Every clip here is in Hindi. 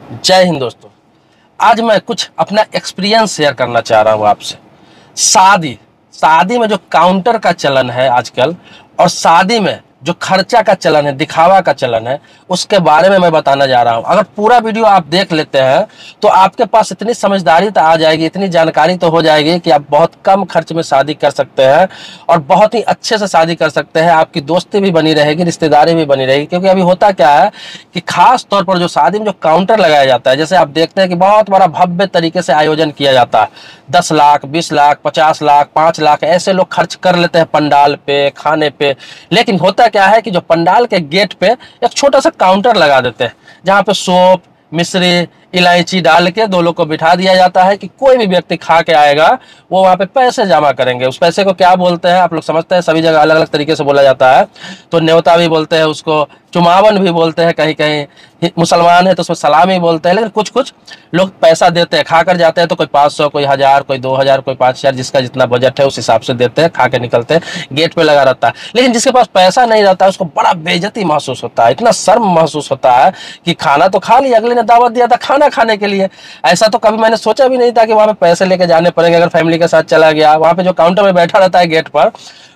जय हिंद दोस्तों। आज मैं कुछ अपना एक्सपीरियंस शेयर करना चाह रहा हूँ आपसे। शादी शादी में जो काउंटर का चलन है आजकल, और शादी में जो खर्चा का चलन है, दिखावा का चलन है, उसके बारे में मैं बताना जा रहा हूँ। अगर पूरा वीडियो आप देख लेते हैं तो आपके पास इतनी समझदारी तो आ जाएगी, इतनी जानकारी तो हो जाएगी कि आप बहुत कम खर्च में शादी कर सकते हैं और बहुत ही अच्छे से शादी कर सकते हैं। आपकी दोस्ती भी बनी रहेगी, रिश्तेदारी भी बनी रहेगी। क्योंकि अभी होता क्या है कि खास तौर पर जो शादी में जो काउंटर लगाया जाता है, जैसे आप देखते हैं कि बहुत बड़ा भव्य तरीके से आयोजन किया जाता है। 10 लाख, 20 लाख, 50 लाख, 5 लाख ऐसे लोग खर्च कर लेते हैं पंडाल पे, खाने पे। लेकिन होता क्या है कि जो पंडाल के गेट पे एक छोटा सा काउंटर लगा देते हैं, जहाँ पे सौंफ, मिश्री, इलायची डाल के दो लोग को बिठा दिया जाता है कि कोई भी व्यक्ति खा के आएगा वो वहाँ पे पैसे जमा करेंगे। उस पैसे को क्या बोलते हैं आप लोग समझते हैं, सभी जगह अलग अलग तरीके से बोला जाता है। तो न्योता भी बोलते हैं उसको, चुमावन भी बोलते हैं, कहीं कहीं मुसलमान है तो उसमें सलामी बोलते हैं। लेकिन कुछ कुछ लोग पैसा देते हैं, खा कर जाते हैं। तो कोई 500, कोई 1000, कोई 2000, कोई 5000, जिसका जितना बजट है उस हिसाब से देते हैं, खा के निकलते हैं। गेट पे लगा रहता है। लेकिन जिसके पास पैसा नहीं रहता है उसको बड़ा बेइज्जती महसूस होता है, इतना शर्म महसूस होता है कि खाना तो खा लिया, अगले ने दावत दिया था खाना खाने के लिए। ऐसा तो कभी मैंने सोचा भी नहीं था कि वहां पे पैसे लेके जाने पड़ेंगे। अगर फैमिली के साथ चला गया, वहां पे जो काउंटर में बैठा रहता है गेट पर,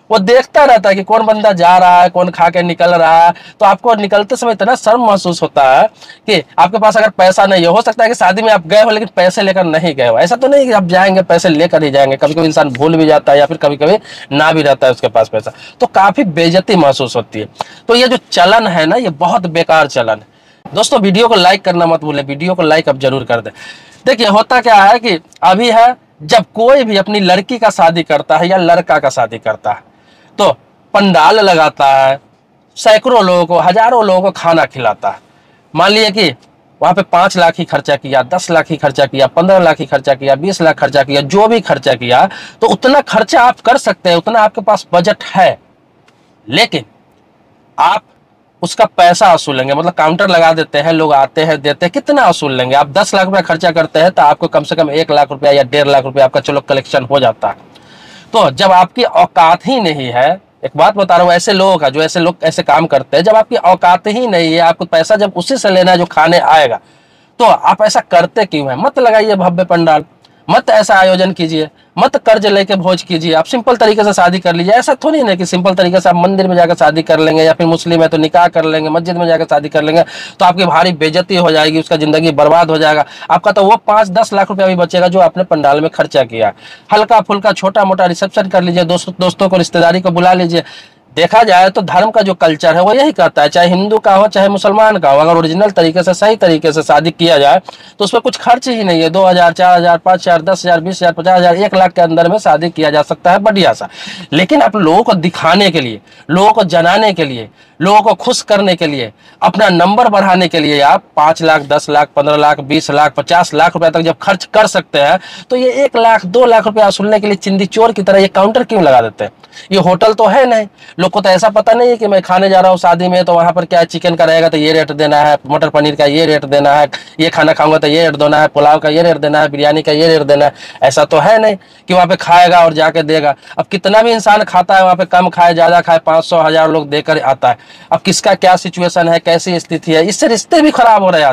वो देखता रहता है कि कौन बंदा जा रहा है, कौन खा के निकल रहा है। तो आपको निकलते समय इतना शर्म महसूस होता है कि आपके पास अगर पैसा नहीं हो सकता है कि शादी में आप गए हो लेकिन पैसे लेकर नहीं गए हो। ऐसा तो नहीं कि आप जाएंगे पैसे लेकर ही जाएंगे, कभी कभी इंसान भूल भी जाता है या फिर कभी कभी ना भी रहता है उसके पास पैसा, तो काफी बेइज्जती महसूस होती है। तो ये जो चलन है ना, ये बहुत बेकार चलन है। दोस्तों वीडियो को लाइक करना मत भूलें, वीडियो को लाइक अब जरूर कर दें। देखिए होता क्या है कि अभी है, जब कोई भी अपनी लड़की का शादी करता है या लड़का का शादी करता है तो पंडाल लगाता है, सैकड़ों लोगों को, हजारों लोगों को खाना खिलाता है। मान लिया कि वहां पे 5 लाख ही खर्चा किया, 10 लाख ही खर्चा किया, 15 लाख ही खर्चा किया, 20 लाख खर्चा किया, जो भी खर्चा किया, तो उतना खर्चा आप कर सकते हैं, उतना आपके पास बजट है। लेकिन आप उसका पैसा वसूलेंगे, मतलब काउंटर लगा देते हैं, लोग आते हैं, देते हैं, कितना वसूल लेंगे आप? 10 लाख रुपया खर्चा करते हैं तो आपको कम से कम 1 लाख रुपया या 1.5 लाख रुपया आपका चलो कलेक्शन हो जाता है। तो जब आपकी औकात ही नहीं है, एक बात बता रहा हूँ ऐसे लोगों का, जो ऐसे लोग ऐसे काम करते हैं, जब आपकी औकात ही नहीं है, आपको पैसा जब उसी से लेना है जो खाने आएगा, तो आप ऐसा करते क्यों है? मत लगाइए भव्य पंडाल, मत ऐसा आयोजन कीजिए, मत कर्ज लेके भोज कीजिए। आप सिंपल तरीके से शादी कर लीजिए। ऐसा थोड़ी नहीं कि सिंपल तरीके से आप मंदिर में जाकर शादी कर लेंगे, या फिर मुस्लिम है तो निकाह कर लेंगे, मस्जिद में जाकर शादी कर लेंगे तो आपकी भारी बेइज्जती हो जाएगी, उसका जिंदगी बर्बाद हो जाएगा। आपका तो वो 5-10 लाख रुपया भी बचेगा जो आपने पंडाल में खर्चा किया। हल्का फुल्का छोटा मोटा रिसेप्शन कर लीजिए, दोस्तों को, रिश्तेदारी को बुला लीजिए। देखा जाए तो धर्म का जो कल्चर है वो यही कहता है, चाहे हिंदू का हो चाहे मुसलमान का हो, अगर ओरिजिनल तरीके से, सही तरीके से शादी किया जाए तो उसमें कुछ खर्च ही नहीं है। 2000, 4000, 5000, 10,000, 20,000, 50,000, 1 लाख के अंदर में शादी किया जा सकता है बढ़िया सा। लेकिन आप लोगों को दिखाने के लिए, लोगों को जनाने के लिए, लोगों को खुश करने के लिए, अपना नंबर बढ़ाने के लिए आप 5 लाख, 10 लाख, 15 लाख, 20 लाख, 50 लाख रुपए तक जब खर्च कर सकते हैं, तो ये 1 लाख, 2 लाख रुपया वसूलने के लिए चिंदी चोर की तरह ये काउंटर क्यों लगा देते हैं? ये होटल तो है नहीं। लोग को तो ऐसा पता नहीं है कि मैं खाने जा रहा हूँ शादी में, तो वहां पर क्या चिकन का रहेगा तो ये रेट देना है, मटर पनीर का ये रेट देना है, ये खाना खाऊंगा तो ये रेट देना है, पुलाव का ये रेट देना है, बिरयानी का ये रेट देना है। ऐसा तो है नहीं कि वहां पे खाएगा और जाके देगा। अब कितना भी इंसान खाता है वहां पे, कम खाए ज्यादा खाए, 500, 1000 लोग देकर आता है। अब किसका क्या सिचुएशन है, कैसी स्थिति है, इससे रिश्ते भी खराब हो रहे हैं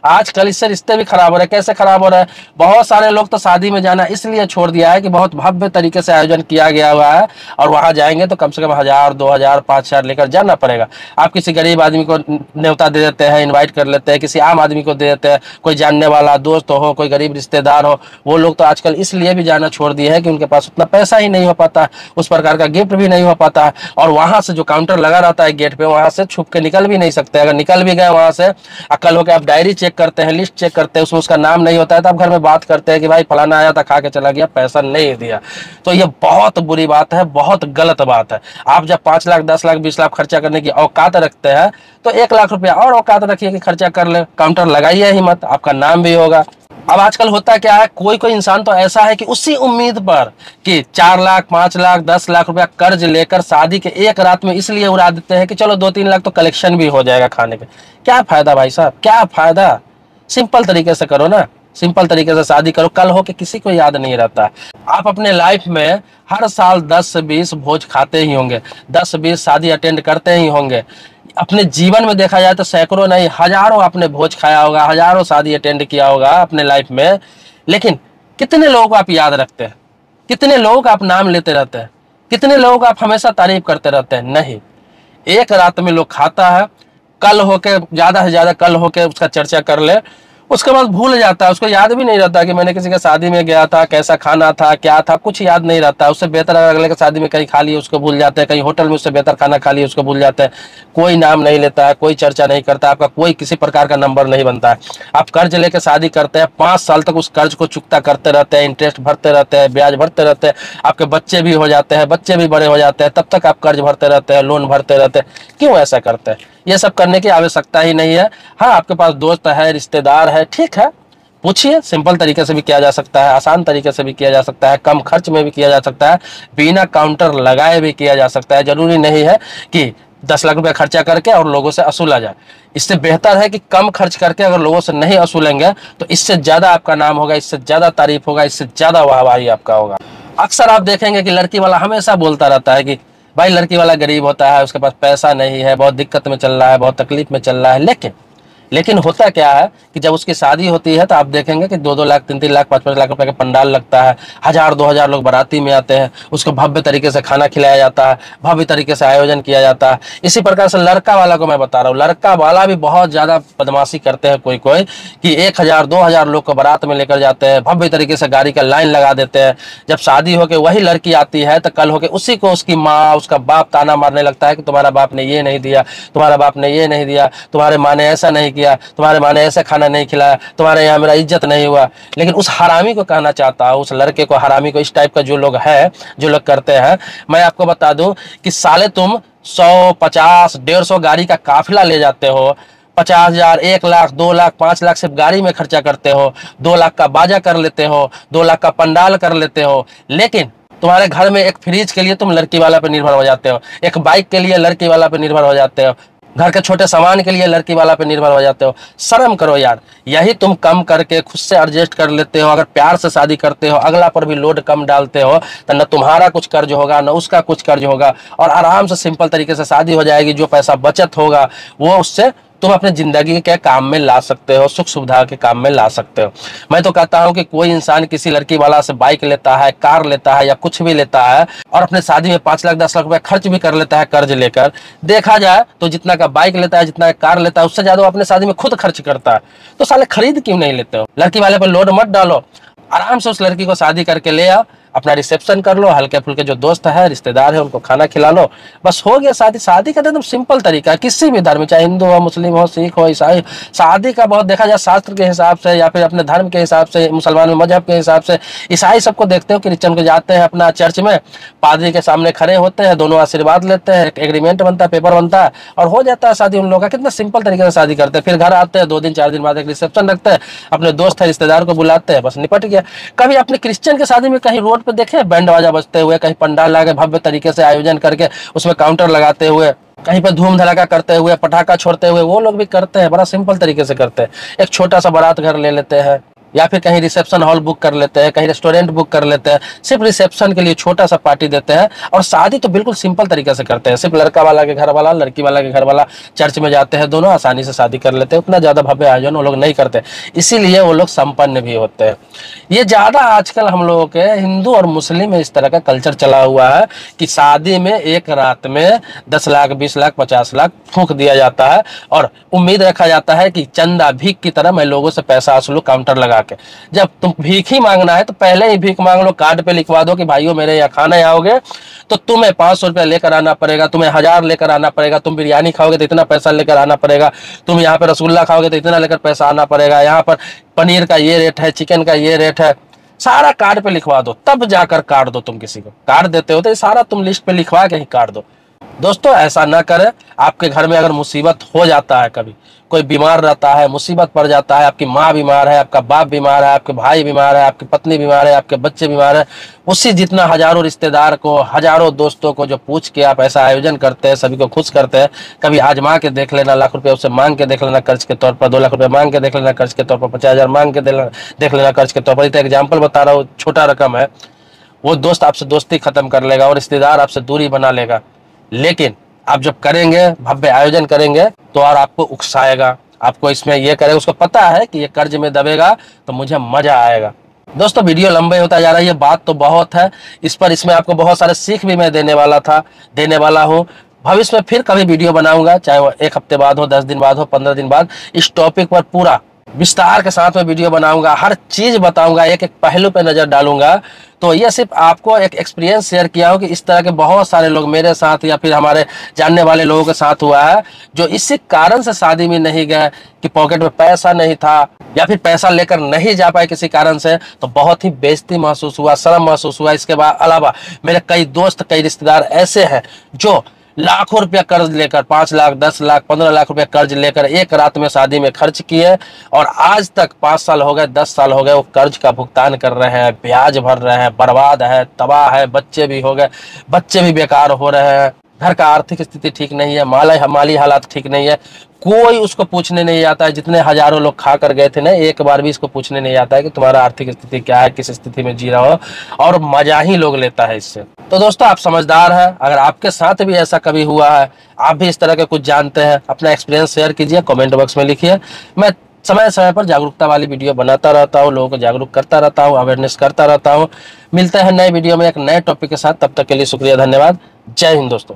आजकल इससे रिश्ते भी खराब हो रहे हैं। कैसे खराब हो रहा है? बहुत सारे लोग तो शादी में जाना इसलिए छोड़ दिया है कि बहुत भव्य तरीके से आयोजन किया गया हुआ है, और वहां जाएंगे तो कम से कम 1000, 2000, 5000 लेकर जाना पड़ेगा। आप किसी गरीब आदमी को न्योता दे देते हैं, इन्वाइट कर लेते हैं, किसी आम आदमी को दे देते हैं, कोई जानने वाला दोस्त हो, कोई गरीब रिश्तेदार हो, वो लोग तो आजकल इसलिए भी जाना छोड़ दिए हैं कि उनके पास उतना पैसा ही नहीं हो पाता, उस प्रकार का गिफ्ट भी नहीं हो पाता। और वहां से जो काउंटर लगा रहता है गेट पे, वहां से छुप के निकल भी नहीं सकते। अगर निकल भी गए वहां से, अकल हो के आप डायरी चेक करते हैं, लिस्ट चेक करते हैं, उसमें उसका नाम नहीं होता है, तो आप घर में बात करते हैं कि भाई फलाना आया था, खा के चला गया, पैसा नहीं दिया। तो ये बहुत बुरी बात है, बहुत गलत बात है। आप जब 5 लाख, 10 लाख, 20 लाख खर्चा करने की औकात रखते हैं तो 1 लाख रुपया और औकात रखिए कि खर्चा कर ले। काउंटर लगाइए ही मत, आपका नाम भी होगा। अब आजकल होता क्या है, कोई कोई इंसान तो ऐसा है कि उसी उम्मीद पर कि 4 लाख, 5 लाख, 10 लाख रुपया कर्ज लेकर शादी के एक रात में इसलिए उड़ा देते हैं कि चलो 2-3 लाख तो कलेक्शन भी हो जाएगा खाने पे। क्या फायदा भाई साहब, क्या फायदा? सिंपल तरीके से करो ना, सिंपल तरीके से शादी करो, कल हो के किसी को याद नहीं रहता। आप अपने लाइफ में हर साल 10 से 20 भोज खाते ही होंगे, 10 से 20 शादी अटेंड करते ही होंगे। अपने जीवन में देखा जाए तो सैकड़ों नहीं हजारों आपने भोज खाया होगा, हजारों शादी अटेंड किया होगा अपने लाइफ में, लेकिन कितने लोगों को आप याद रखते हैं? कितने लोगों का आप नाम लेते रहते हैं? कितने लोगों का आप हमेशा तारीफ करते रहते हैं? नहीं। एक रात में लोग खाता है, कल होके ज्यादा से ज्यादा कल होके उसका चर्चा कर ले, उसके बाद भूल जाता है, उसको याद भी नहीं रहता कि मैंने किसी के शादी में गया था, कैसा खाना था, क्या था, कुछ याद नहीं रहता। उससे बेहतर अगले के शादी में कहीं खा लिए उसको भूल जाते हैं, कहीं होटल में उससे बेहतर खाना खा लिए उसको भूल जाते हैं। कोई नाम नहीं लेता है, कोई चर्चा नहीं करता, आपका कोई किसी प्रकार का नंबर नहीं बनता है। आप कर्ज लेके शादी करते हैं, 5 साल तक उस कर्ज को चुकता करते रहते हैं, इंटरेस्ट भरते रहते हैं, ब्याज भरते रहते हैं, आपके बच्चे भी हो जाते हैं, बच्चे भी बड़े हो जाते हैं, तब तक आप कर्ज भरते रहते हैं, लोन भरते रहते हैं। क्यों ऐसा करते हैं? ये सब करने की आवश्यकता ही नहीं है। हाँ, आपके पास दोस्त है, रिश्तेदार है, ठीक है, पूछिए। सिंपल तरीके से भी किया जा सकता है, आसान तरीके से भी किया जा सकता है, कम खर्च में भी किया जा सकता है, बिना काउंटर लगाए भी किया जा सकता है। जरूरी नहीं है कि 10 लाख रुपया खर्चा करके और लोगों से असूला जाए। इससे बेहतर है कि कम खर्च करके अगर लोगों से नहीं असूलेंगे तो इससे ज्यादा आपका नाम होगा, इससे ज्यादा तारीफ होगा, इससे ज्यादा वाहवाही आपका होगा। अक्सर आप देखेंगे कि लड़की वाला हमेशा बोलता रहता है कि भाई लड़की वाला गरीब होता है, उसके पास पैसा नहीं है, बहुत दिक्कत में चल रहा है, बहुत तकलीफ में चल रहा है। लेकिन होता क्या है कि जब उसकी शादी होती है तो आप देखेंगे कि 2-2 लाख, 3-3 लाख, 5-5 लाख रुपए का पंडाल लगता है, 1000-2000 लोग बाराती में आते हैं, उसको भव्य तरीके से खाना खिलाया जाता है, भव्य तरीके से आयोजन किया जाता है। इसी प्रकार से लड़का वाला को मैं बता रहा हूँ, लड़का वाला भी बहुत ज्यादा बदमाशी करते हैं कोई कोई, कि 1000-2000 लोग को बारात में लेकर जाते हैं, भव्य तरीके से गाड़ी का लाइन लगा देते हैं। जब शादी होके वही लड़की आती है तो कल होके उसी को उसकी माँ, उसका बाप ताना मारने लगता है कि तुम्हारा बाप ने ये नहीं दिया, तुम्हारा बाप ने ये नहीं दिया, तुम्हारे माँ ने ऐसा नहीं किया, तुम्हारे माँ ने ऐसा खाना नहीं खिलाया, तुम्हारे यहाँ मेरा इज्जत नहीं हुआ। लेकिन उस हरामी को कहना चाहता हूँ, उस लड़के को, हरामी को, इस टाइप का जो लोग है, जो लोग करते हैं, मैं आपको बता दूं कि साले तुम 100, 50, 150 गाड़ी का काफिला ले जाते हो, 50,000, 1 लाख, 2 लाख, 5 लाख सिर्फ गाड़ी में खर्चा करते हो, 2 लाख का बाजा कर लेते हो, 2 लाख का पंडाल कर लेते हो, लेकिन तुम्हारे घर में एक फ्रिज के लिए तुम लड़की वाला पे निर्भर हो जाते हो, एक बाइक के लिए लड़की वाला पे निर्भर हो जाते हो, घर के छोटे सामान के लिए लड़की वाला पे निर्भर हो जाते हो। शर्म करो यार। यही तुम कम करके खुद से एडजस्ट कर लेते हो, अगर प्यार से शादी करते हो, अगला पर भी लोड कम डालते हो, तो न तुम्हारा कुछ कर्ज होगा, न उसका कुछ कर्ज होगा, और आराम से सिंपल तरीके से शादी हो जाएगी। जो पैसा बचत होगा वो उससे तुम अपने जिंदगी के काम में ला सकते हो, सुख सुविधा के काम में ला सकते हो। मैं तो कहता हूं कि कोई इंसान किसी लड़की वाला से बाइक लेता है, कार लेता है, या कुछ भी लेता है, और अपने शादी में 5 लाख, 10 लाख रुपए खर्च भी कर लेता है कर्ज लेकर, देखा जाए तो जितना का बाइक लेता है, जितना का कार लेता है, उससे ज्यादा वो अपने शादी में खुद खर्च करता है। तो साले खरीद क्यों नहीं लेते हो? लड़की वाले पर लोड मत डालो, आराम से उस लड़की को शादी करके ले आओ, अपना रिसेप्शन कर लो, हल्के फुल्के जो दोस्त है, रिश्तेदार है, उनको खाना खिला लो, बस हो गया शादी। शादी का एकदम सिंपल तरीका है, किसी भी धर्म, चाहे हिंदू हो, मुस्लिम हो, सिख हो, ईसाई, शादी का बहुत देखा जाए शास्त्र के हिसाब से, या फिर अपने धर्म के हिसाब से, मुसलमान में मजहब के हिसाब से। ईसाई सबको देखते हो, क्रिश्चियन को जाते हैं अपना चर्च में, पादरी के सामने खड़े होते हैं, दोनों आशीर्वाद लेते हैं, एग्रीमेंट बनता है, पेपर बनता है, और हो जाता है शादी उन लोगों का। कितना सिंपल तरीके से शादी करते हैं, फिर घर आते हैं, 2 दिन 4 दिन बाद एक रिसेप्शन रखते हैं, अपने दोस्त है, रिश्तेदार को बुलाते हैं, बस निपट गया। कभी अपने क्रिश्चियन की शादी में कहीं रोड पे देखे बैंड बाजा बजते हुए, कहीं पंडाल लगा के भव्य तरीके से आयोजन करके उसमें काउंटर लगाते हुए, कहीं पे धूम धड़ाका करते हुए, पटाखा छोड़ते हुए? वो लोग भी करते हैं, बड़ा सिंपल तरीके से करते हैं। एक छोटा सा बारात घर ले लेते हैं, या फिर कहीं रिसेप्शन हॉल बुक कर लेते हैं, कहीं रेस्टोरेंट बुक कर लेते हैं, सिर्फ रिसेप्शन के लिए छोटा सा पार्टी देते हैं, और शादी तो बिल्कुल सिंपल तरीके से करते हैं। सिर्फ लड़का वाला के घर वाला, लड़की वाला के घर वाला चर्च में जाते हैं, दोनों आसानी से शादी कर लेते हैं। उतना ज्यादा भव्य आयोजन वो लोग नहीं करते, इसीलिए वो लोग संपन्न भी होते हैं। ये ज्यादा आजकल हम लोगों के हिंदू और मुस्लिम में इस तरह का कल्चर चला हुआ है कि शादी में एक रात में 10 लाख, 20 लाख, 50 लाख फूंक दिया जाता है, और उम्मीद रखा जाता है कि चंदा भीख की तरह मैं लोगों से पैसा वसूलूं काउंटर लगा के। जब तुम भीख ही मांगना है तो पहले ही भीख मांग लो, कार्ड पे लिखवा दो कि भाइयों मेरे यहाँ खाने आओगे तो तुम्हें 500 रुपया लेकर आना पड़ेगा, तुम्हें 1000 लेकर आना पड़ेगा, तुम बिरयानी खाओगे तो इतना पैसा लेकर आना पड़ेगा, तुम यहाँ पे रसगुल्ला खाओगे तो इतना लेकर पैसा आना पड़ेगा, यहाँ पर पनीर का ये रेट है, चिकन का ये रेट है। सारा कार्ड पे लिखवा दो, तब जाकर कार्ड दो। तुम किसी को कार्ड देते हो तो ये सारा तुम लिस्ट पे लिखवा के ही कार्ड दो। दोस्तों ऐसा ना करें। आपके घर में अगर मुसीबत हो जाता है, कभी कोई बीमार रहता है, मुसीबत पड़ जाता है, आपकी माँ बीमार है, आपका बाप बीमार है, आपके भाई बीमार है, आपकी पत्नी बीमार है, आपके बच्चे बीमार है, उसी जितना हजारों रिश्तेदार को, हजारों दोस्तों को जो पूछ के आप ऐसा आयोजन करते हैं, सभी को खुश करते हैं, कभी आजमा के देख लेना, लाख रुपए उससे मांग के देख लेना कर्ज के तौर पर, 2 लाख रुपए मांग के देख लेना कर्ज के तौर पर, 50,000 मांग के देख लेना कर्ज के तौर पर। तो एग्जाम्पल बता रहा हूँ, छोटा रकम है। वो दोस्त आपसे दोस्ती खत्म कर लेगा और रिश्तेदार आपसे दूरी बना लेगा, लेकिन आप जब करेंगे, भव्य आयोजन करेंगे तो और आपको उकसाएगा, आपको इसमें ये करेगा, उसको पता है कि ये कर्ज में दबेगा तो मुझे मजा आएगा। दोस्तों वीडियो लंबे होता जा रहा है, ये बात तो बहुत है इस पर, इसमें आपको बहुत सारे सीख भी मैं देने वाला हूँ। भविष्य में फिर कभी वीडियो बनाऊंगा, चाहे वो 1 हफ्ते बाद हो, 10 दिन बाद हो, 15 दिन बाद, इस टॉपिक पर पूरा विस्तार के साथ में वीडियो बनाऊंगा, हर चीज बताऊंगा, एक एक पहलू पे नजर डालूंगा। तो ये सिर्फ आपको एक एक्सपीरियंस शेयर किया हो कि इस तरह के बहुत सारे लोग मेरे साथ या फिर हमारे जानने वाले लोगों के साथ हुआ है, जो इसी कारण से शादी में नहीं गए कि पॉकेट में पैसा नहीं था या फिर पैसा लेकर नहीं जा पाए किसी कारण से, तो बहुत ही बेइज्जती महसूस हुआ, शर्म महसूस हुआ। इसके बाद अलावा मेरे कई दोस्त, कई रिश्तेदार ऐसे हैं जो लाखों रुपया कर्ज लेकर, 5 लाख, 10 लाख, 15 लाख रुपया कर्ज लेकर एक रात में शादी में खर्च किए, और आज तक 5 साल हो गए, 10 साल हो गए, वो कर्ज का भुगतान कर रहे हैं, ब्याज भर रहे हैं, बर्बाद है, तबाह है, बच्चे भी हो गए, बच्चे भी बेकार हो रहे हैं, घर का आर्थिक स्थिति ठीक नहीं है, माली हालात ठीक नहीं है, कोई उसको पूछने नहीं आता है। जितने हजारों लोग खा कर गए थे ना, एक बार भी इसको पूछने नहीं आता है कि तुम्हारा आर्थिक स्थिति क्या है, किस स्थिति में जी रहे हो, और मजा ही लोग लेता है इससे। तो दोस्तों आप समझदार हैं, अगर आपके साथ भी ऐसा कभी हुआ है, आप भी इस तरह के कुछ जानते हैं, अपना एक्सपीरियंस शेयर कीजिए, कमेंट बॉक्स में लिखिए। मैं समय समय पर जागरूकता वाली वीडियो बनाता रहता हूँ, लोगों को जागरूक करता रहता हूँ, अवेयरनेस करता रहता हूँ। मिलते हैं नए वीडियो में एक नए टॉपिक के साथ, तब तक के लिए शुक्रिया, धन्यवाद, जय हिंद दोस्तों।